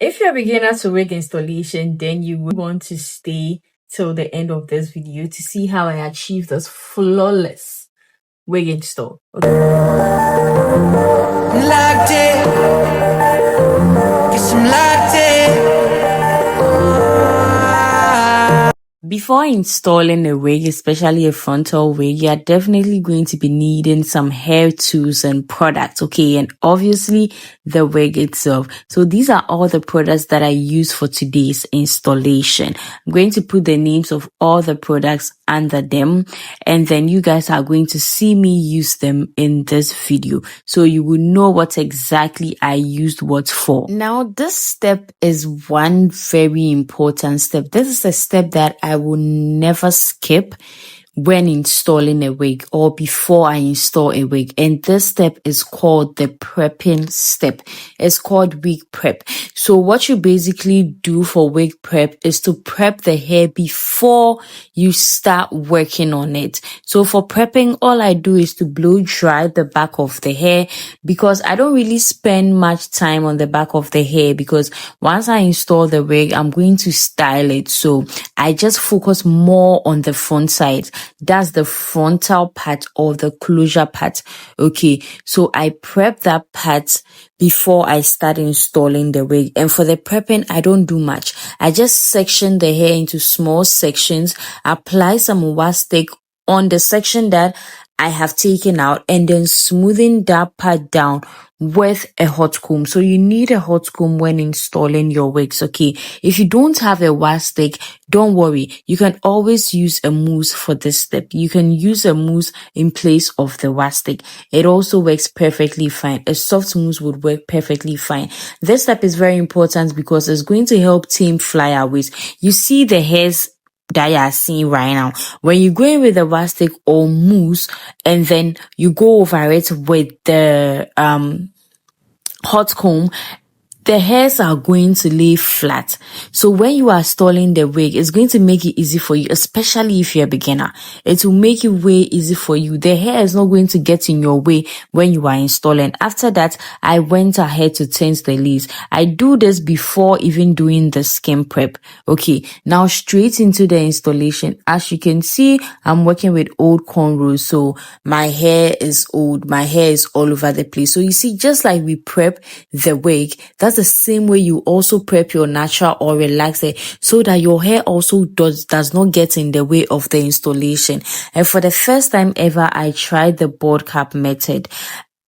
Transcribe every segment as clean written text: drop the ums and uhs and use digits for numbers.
If you're a beginner to wig installation, then you will want to stay till the end of this video to see how I achieve this flawless wig install. Okay. Locked in. Guess I'm locked in. Before installing a wig, especially a frontal wig, you're definitely going to be needing some hair tools and products, okay? And obviously the wig itself. So these are all the products that I use for today's installation. I'm going to put the names of all the products under them, and then you guys are going to see me use them in this video. So you will know what exactly I used what for. Now, this step is one very important step. This is a step that I will never skip when installing a wig or before I install a wig. And this step is called the prepping step. It's called wig prep. So what you basically do for wig prep is to prep the hair before you start working on it. So for prepping, all I do is to blow dry the back of the hair, because I don't really spend much time on the back of the hair, because once I install the wig, I'm going to style it. So I just focus more on the front side. That's the frontal part or the closure part. Okay, so I prep that part before I start installing the wig. And for the prepping, I don't do much. I just section the hair into small sections, apply some wax stick on the section that I have taken out, and then smoothing that part down with a hot comb. So you need a hot comb when installing your wigs, okay? If you don't have a wax stick, don't worry. You can always use a mousse for this step. You can use a mousse in place of the wax stick. It also works perfectly fine. A soft mousse would work perfectly fine. This step is very important because it's going to help tame flyaways. You see the hairs that you are seeing right now. When you go in with a wax stick or mousse, and then you go over it with the hot comb, the hairs are going to lay flat. So when you are installing the wig, it's going to make it easy for you, especially if you're a beginner. It will make it way easy for you. The hair is not going to get in your way when you are installing. After that, I went ahead to tint the leaves. I do this before even doing the skin prep. Okay, now straight into the installation. As you can see, I'm working with old cornrows, so my hair is old. My hair is all over the place. So you see, just like we prep the wig, that's the same way you also prep your natural or relaxed hair, so that your hair also does not get in the way of the installation. And for the first time ever, I tried the board cap method.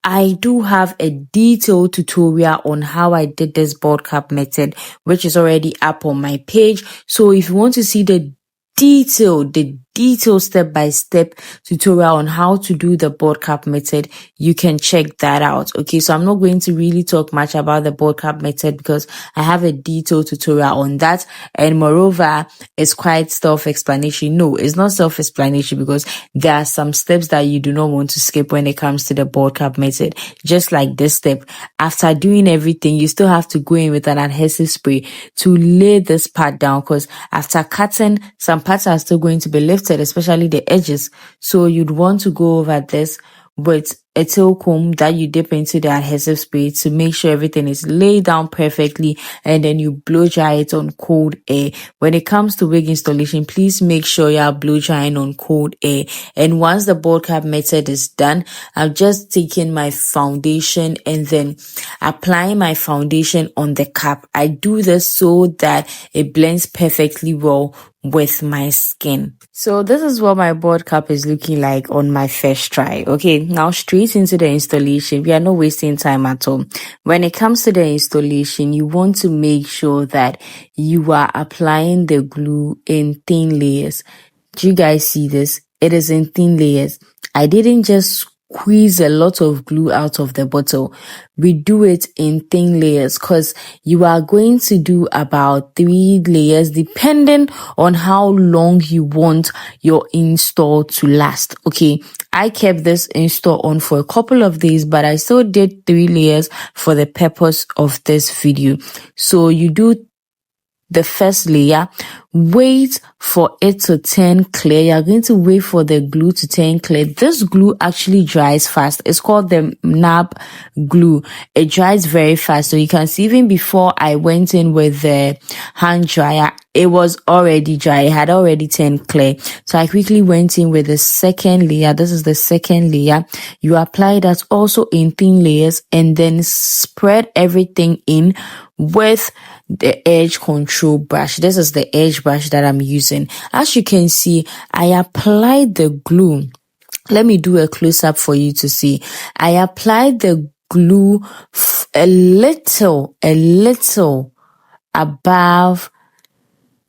I do have a detailed tutorial on how I did this board cap method, which is already up on my page. So if you want to see the detailed step-by-step tutorial on how to do the board cap method, you can check that out. Okay, so I'm not going to really talk much about the board cap method because I have a detailed tutorial on that, and moreover, it's quite self-explanatory. No, it's not self-explanatory because there are some steps that you do not want to skip when it comes to the board cap method. Just like this step, after doing everything, you still have to go in with an adhesive spray to lay this part down, because after cutting, some parts are still going to be lifted, especially the edges. So you'd want to go over this with a tail comb that you dip into the adhesive spray to make sure everything is laid down perfectly, and then you blow dry it on cold air. When it comes to wig installation, please make sure you are blow drying on cold air. And once the board cap method is done, I've just taken my foundation and then applying my foundation on the cap. I do this so that it blends perfectly well with my skin. So this is what my board cap is looking like on my first try. Okay, now straight into the installation. We are not wasting time at all. When it comes to the installation, you want to make sure that you are applying the glue in thin layers. Do you guys see this? It is in thin layers. I didn't just squeeze a lot of glue out of the bottle. We do it in thin layers because you are going to do about 3 layers depending on how long you want your install to last. Okay, I kept this install on for a couple of days, but I still did 3 layers for the purpose of this video. So you do the first layer, wait for it to turn clear. You're going to wait for the glue to turn clear. This glue actually dries fast. It's called the nab glue. It dries very fast. So you can see even before I went in with the hand dryer, it was already dry. It had already turned clear. So I quickly went in with the second layer. This is the second layer. You apply that also in thin layers and then spread everything in with the edge control brush. This is the edge brush that I'm using. As you can see, I applied the glue. Let me do a close up for you to see. I applied the glue a little above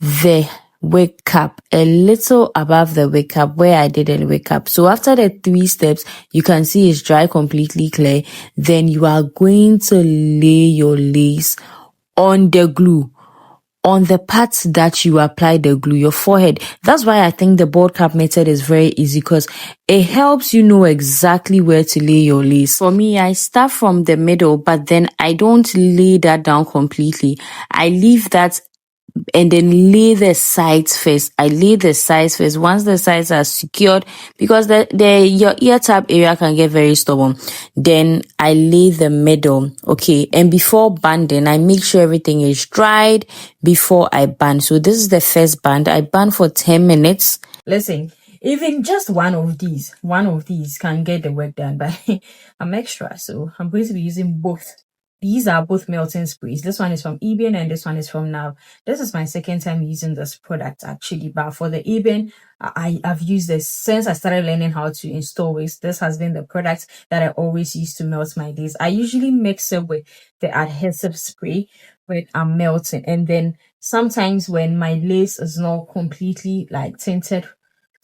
the wig cap, a little above the wig cap where I did a wig cap. So after the 3 steps, you can see it's dry, completely clear. Then you are going to lay your lace on the glue, on the parts that you apply the glue, your forehead. That's why I think the board cap method is very easy, because it helps you know exactly where to lay your lace. For me, I start from the middle, but then I don't lay that down completely. I leave that and then lay the sides first. I lay the sides first. Once the sides are secured, because your ear tab area can get very stubborn, then I lay the middle. Okay. And before banding, I make sure everything is dried before I band. So this is the first band. I band for 10 minutes. Listen, even just one of these can get the work done, but I'm extra, so I'm going to be using both. These are both melting sprays. This one is from Ebin and this one is from Nav. This is my second time using this product actually, but for the Ebin, I've used this since I started learning how to install wigs. This has been the product that I always use to melt my lace. I usually mix it with the adhesive spray when I'm melting, and then sometimes when my lace is not completely like tinted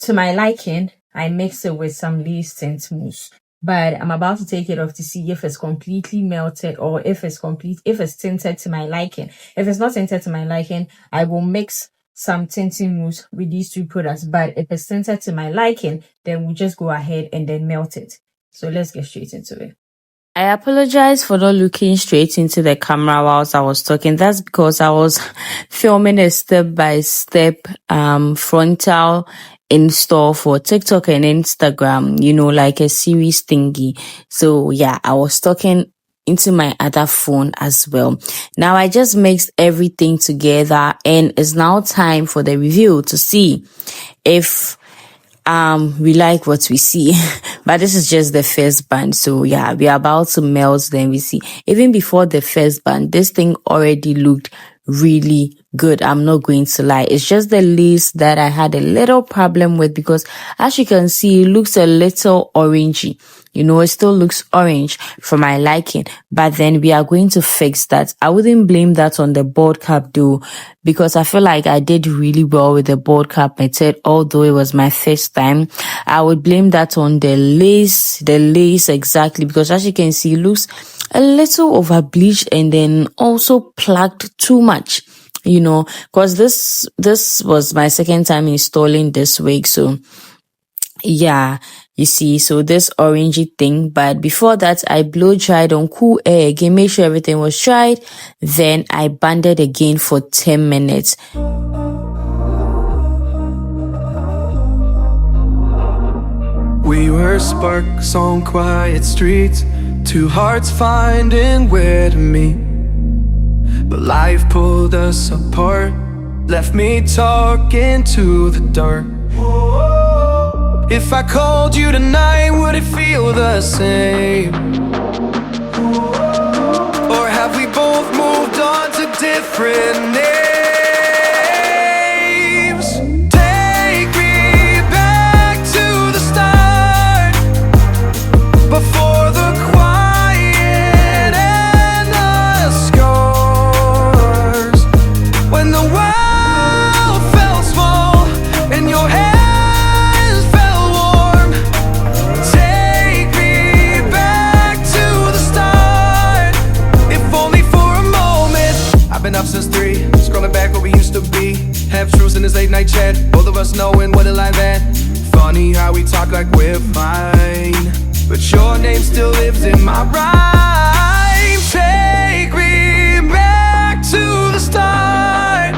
to my liking, I mix it with some lace tint mousse. But I'm about to take it off to see if it's completely melted or if it's tinted to my liking. If it's not tinted to my liking, I will mix some tinting mousse with these 2 products. But if it's tinted to my liking, then we'll just go ahead and then melt it. So let's get straight into it. I apologize for not looking straight into the camera whilst I was talking. That's because I was filming a step-by-step frontal install for TikTok and Instagram, like a series thingy. So yeah, I was talking into my other phone as well. Now I just mixed everything together, and it's now time for the review to see if we like what we see. But this is just the first band. So yeah, we are about to melt, then we see. Even before the first band, this thing already looked really good. I'm not going to lie. It's just the lace that I had a little problem with, because as you can see, it looks a little orangey. It still looks orange for my liking, but then we are going to fix that. I wouldn't blame that on the board cap though, because I feel like I did really well with the board cap method, although it was my first time. I would blame that on the lace exactly, because as you can see, it looks a little over bleached and then also plugged too much, because this was my second time installing this wig. So yeah, you see, so this orangey thing, but before that I blow dried on cool air again, make sure everything was dried, then I banded again for 10 minutes. We were sparks on quiet streets, 2 hearts finding where to meet, but life pulled us apart, left me talking to the dark. If I called you tonight, would it feel the same? Or have we both moved on to different names? Take me back to the start, before the quiet and the scars, when the world felt small and your head up since 3, scrolling back what we used to be, half truths in this late night chat, both of us knowing what it like that. Funny how we talk like we're fine, but your name still lives in my rhyme. Take me back to the start,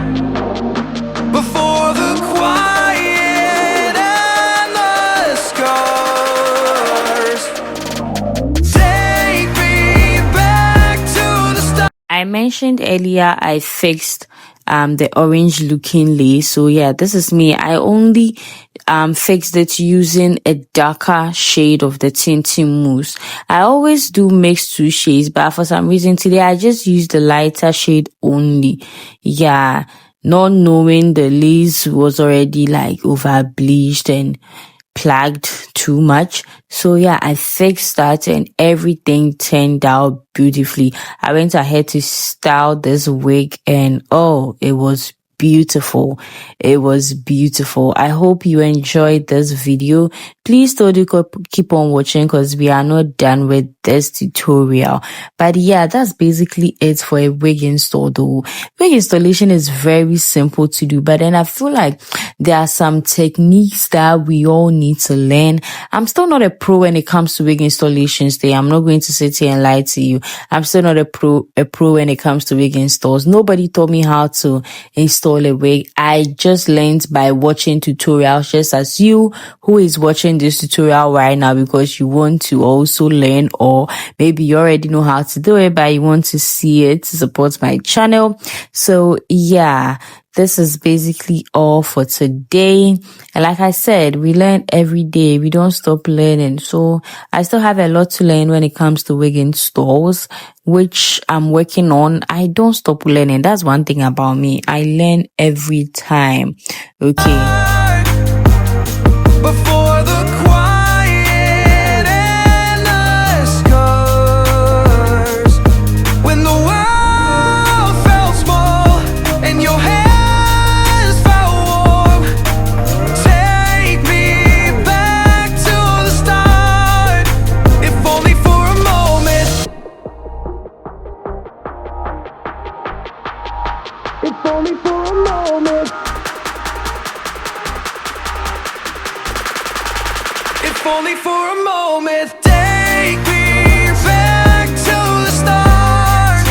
mentioned earlier, I fixed the orange looking lace. So yeah, this is me. I only fixed it using a darker shade of the tinting mousse. I always do mix two shades, but for some reason today I just used the lighter shade only. Yeah, not knowing the lace was already like over bleached and plagued too much. So yeah, I fixed that and everything turned out beautifully. I went ahead to style this wig and oh, it was beautiful. It was beautiful. I hope you enjoyed this video. Please still do keep on watching because we are not done with this tutorial. But yeah, that's basically it for a wig install though. Wig installation is very simple to do, but then I feel like there are some techniques that we all need to learn. I'm still not a pro when it comes to wig installations today. I'm not going to sit here and lie to you. I'm still not a pro when it comes to wig installs. Nobody taught me how to install a wig. I just learned by watching tutorials, just as you who is watching this tutorial right now because you want to also learn, or maybe you already know how to do it but you want to see it to support my channel. So yeah, this is basically all for today. And like I said, we learn every day. We don't stop learning. So I still have a lot to learn when it comes to wig installs, which I'm working on. I don't stop learning. That's one thing about me. I learn every time. Okay. Before the quiet and the scars, when the world felt small and your hands felt warm, take me back to the start, if only for a moment, if only for a moment. If only for a moment, take me back to the start,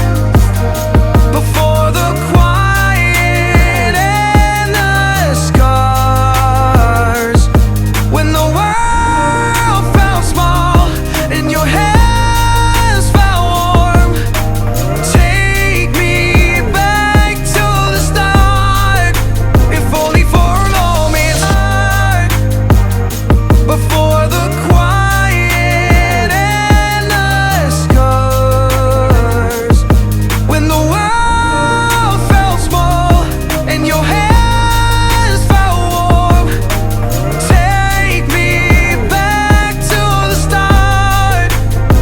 before the quiet and the scars, when the world felt small and your hands felt warm, take me back to the start, if only for a moment, before the quiet and the scars, when the world felt small and your hands felt warm, take me back to the start,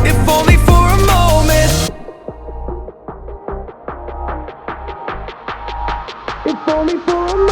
if only for a moment, if only for a moment.